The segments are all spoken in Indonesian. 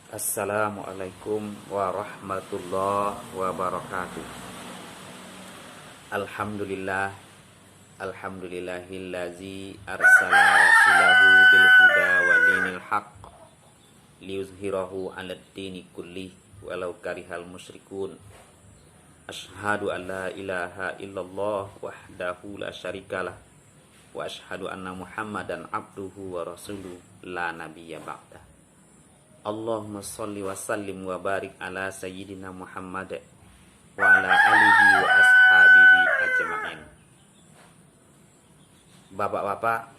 Assalamualaikum warahmatullahi wabarakatuh. Alhamdulillah, alhamdulillahillazi arsala rasulahu bil huda wa dinil haq liyuzhirahu 'alad dini kulli walau karihal musyrikun. Asyhadu an la ilaha illallah wahdahu la syarikalah wa asyhadu anna Muhammadan abduhu wa rasuluh la nabiyya ba'dah. Allahumma sholli wa sallim wa barik ala sayyidina Muhammad wa ala alihi wa ashabihi ajma'in. Bapak-bapak,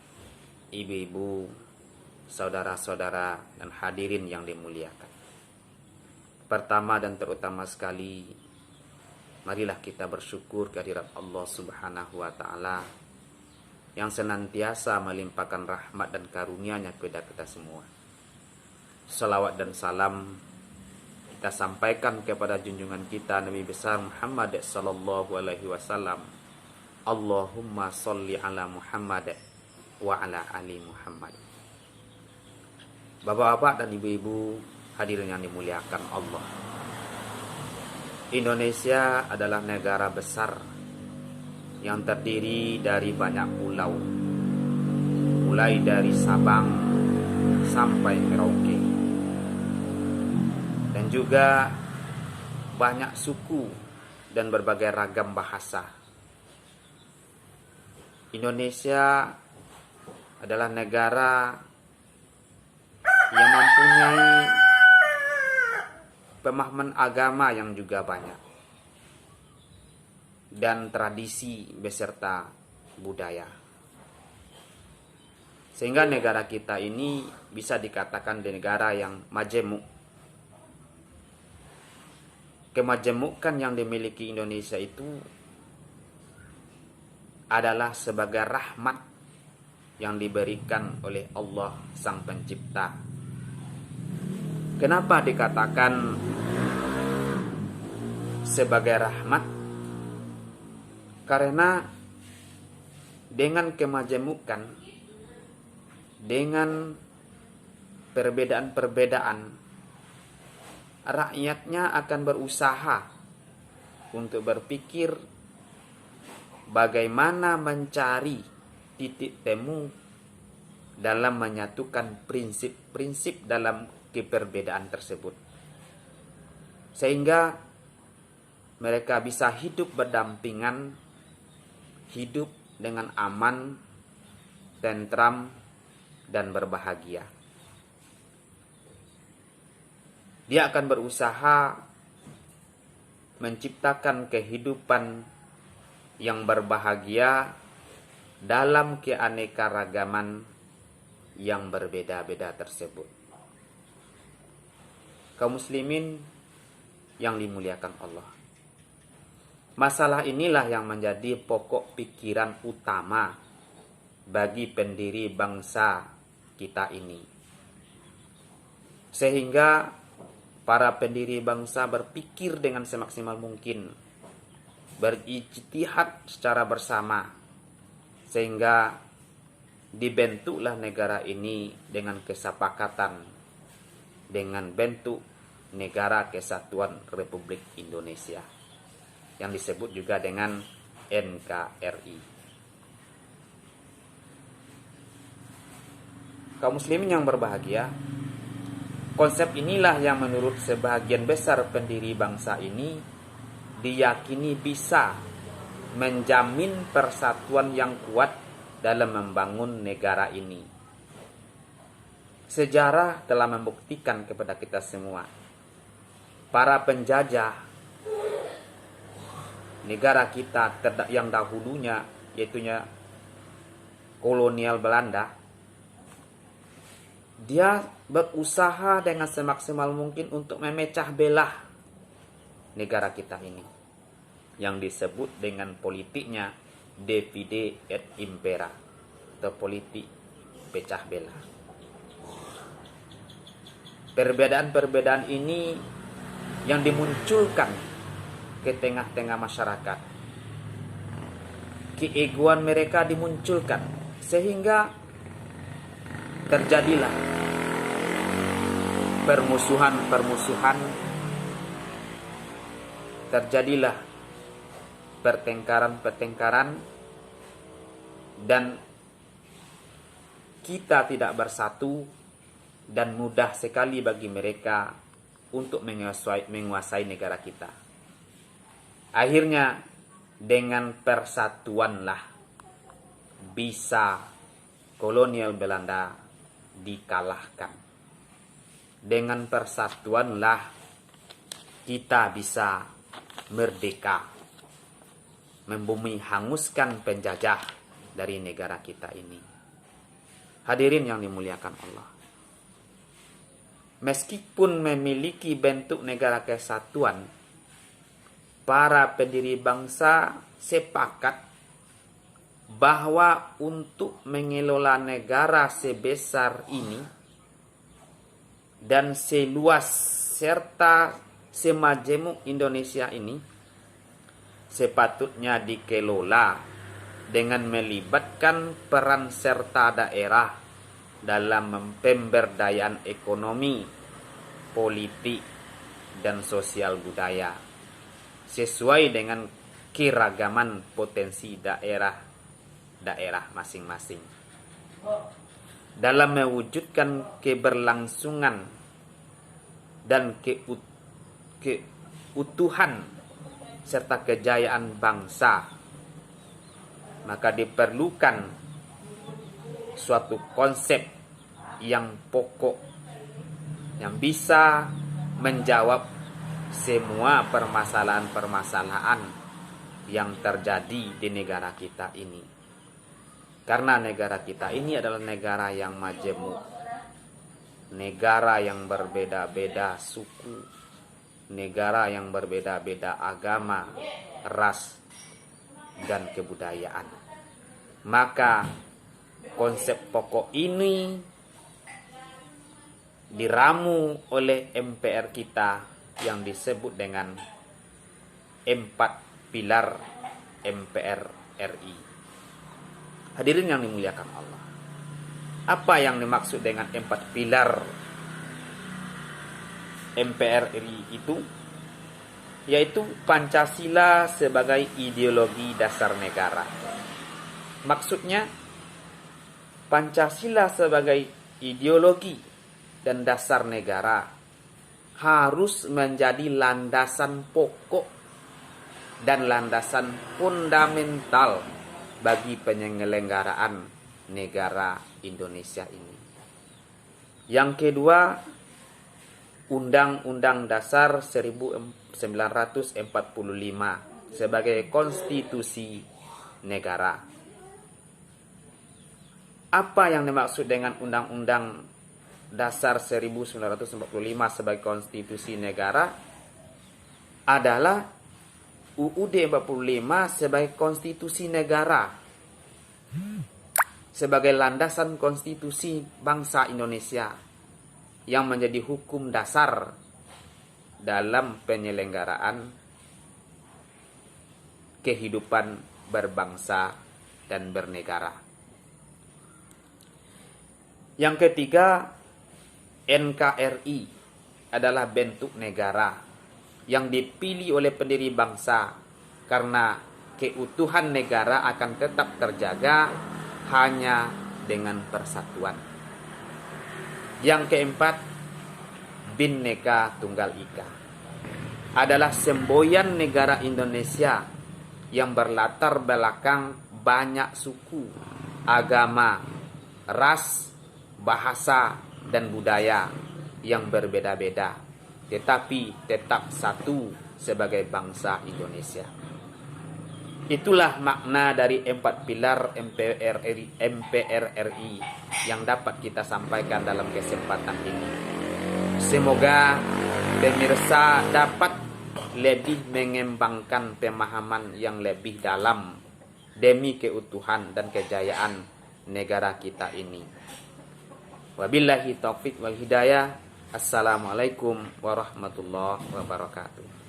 ibu-ibu, saudara-saudara dan hadirin yang dimuliakan. Pertama dan terutama sekali, marilah kita bersyukur kehadirat Allah Subhanahu wa taala yang senantiasa melimpahkan rahmat dan karunia-Nya kepada kita semua. Salawat dan salam kita sampaikan kepada junjungan kita Nabi besar Muhammad sallallahu alaihi wasallam. Allahumma sholli ala Muhammad wa ala ali Muhammad. Bapak-bapak dan ibu-ibu hadirin yang dimuliakan Allah. Indonesia adalah negara besar yang terdiri dari banyak pulau, mulai dari Sabang sampai Merauke, dan juga banyak suku dan berbagai ragam bahasa. Indonesia adalah negara yang mempunyai pemahaman agama yang juga banyak dan tradisi beserta budaya. Sehingga negara kita ini bisa dikatakan negara yang majemuk. Kemajemukan yang dimiliki Indonesia itu adalah sebagai rahmat yang diberikan oleh Allah Sang Pencipta. Kenapa dikatakan sebagai rahmat? Karena dengan kemajemukan, dengan perbedaan-perbedaan, rakyatnya akan berusaha untuk berpikir bagaimana mencari titik temu dalam menyatukan prinsip-prinsip dalam keperbedaan tersebut, sehingga mereka bisa hidup berdampingan, hidup dengan aman, tentram, dan berbahagia. Dia akan berusaha menciptakan kehidupan yang berbahagia dalam keanekaragaman yang berbeda-beda tersebut. Kaum muslimin yang dimuliakan Allah, masalah inilah yang menjadi pokok pikiran utama bagi pendiri bangsa kita ini. Sehingga para pendiri bangsa berpikir dengan semaksimal mungkin, berijtihad secara bersama, sehingga dibentuklah negara ini dengan kesepakatan dengan bentuk Negara Kesatuan Republik Indonesia yang disebut juga dengan NKRI. Kaum muslimin yang berbahagia, konsep inilah yang menurut sebagian besar pendiri bangsa ini diyakini bisa menjamin persatuan yang kuat dalam membangun negara ini. Sejarah telah membuktikan kepada kita semua, para penjajah negara kita yang dahulunya, yaitunya kolonial Belanda, dia berusaha dengan semaksimal mungkin untuk memecah belah negara kita ini, yang disebut dengan politiknya divide et impera, atau politik pecah belah. Perbedaan-perbedaan ini yang dimunculkan ke tengah-tengah masyarakat, keegoan mereka dimunculkan, sehingga terjadilah permusuhan, terjadilah pertengkaran, dan kita tidak bersatu, dan mudah sekali bagi mereka untuk menguasai negara kita. Akhirnya dengan persatuanlah bisa kolonial Belanda dikalahkan. Dengan persatuanlah kita bisa merdeka, membumi hanguskan penjajah dari negara kita ini. Hadirin yang dimuliakan Allah. Meskipun memiliki bentuk negara kesatuan, para pendiri bangsa sepakat bahwa untuk mengelola negara sebesar ini dan seluas serta semajemuk Indonesia ini sepatutnya dikelola dengan melibatkan peran serta daerah dalam pemberdayaan ekonomi, politik, dan sosial budaya sesuai dengan keragaman potensi daerah masing-masing dalam mewujudkan keberlangsungan dan keutuhan serta kejayaan bangsa. Maka diperlukan suatu konsep yang pokok yang bisa menjawab semua permasalahan-permasalahan yang terjadi di negara kita ini. Karena negara kita ini adalah negara yang majemuk, negara yang berbeda-beda suku, negara yang berbeda-beda agama, ras, dan kebudayaan. Maka konsep pokok ini diramu oleh MPR kita yang disebut dengan 4 pilar MPR RI. Hadirin yang dimuliakan Allah. Apa yang dimaksud dengan 4 pilar MPR RI itu? Yaitu Pancasila sebagai ideologi dasar negara. Maksudnya, Pancasila sebagai ideologi dan dasar negara harus menjadi landasan pokok dan landasan fundamental bagi penyelenggaraan negara Indonesia ini. Yang kedua, Undang-Undang Dasar 1945 sebagai konstitusi negara. Apa yang dimaksud dengan Undang-Undang Dasar 1945 sebagai konstitusi negara? Adalah UUD 45 sebagai konstitusi negara, sebagai landasan konstitusi bangsa Indonesia yang menjadi hukum dasar dalam penyelenggaraan kehidupan berbangsa dan bernegara. Yang ketiga, NKRI adalah bentuk negara yang dipilih oleh pendiri bangsa karena keutuhan negara akan tetap terjaga hanya dengan persatuan. Yang keempat, Bhinneka Tunggal Ika adalah semboyan negara Indonesia yang berlatar belakang banyak suku, agama, ras, bahasa, dan budaya yang berbeda-beda, tetapi tetap satu sebagai bangsa Indonesia. Itulah makna dari 4 pilar MPR RI yang dapat kita sampaikan dalam kesempatan ini. Semoga pemirsa dapat lebih mengembangkan pemahaman yang lebih dalam demi keutuhan dan kejayaan negara kita ini. Wabillahi taufik wal hidayah. Assalamualaikum warahmatullahi wabarakatuh.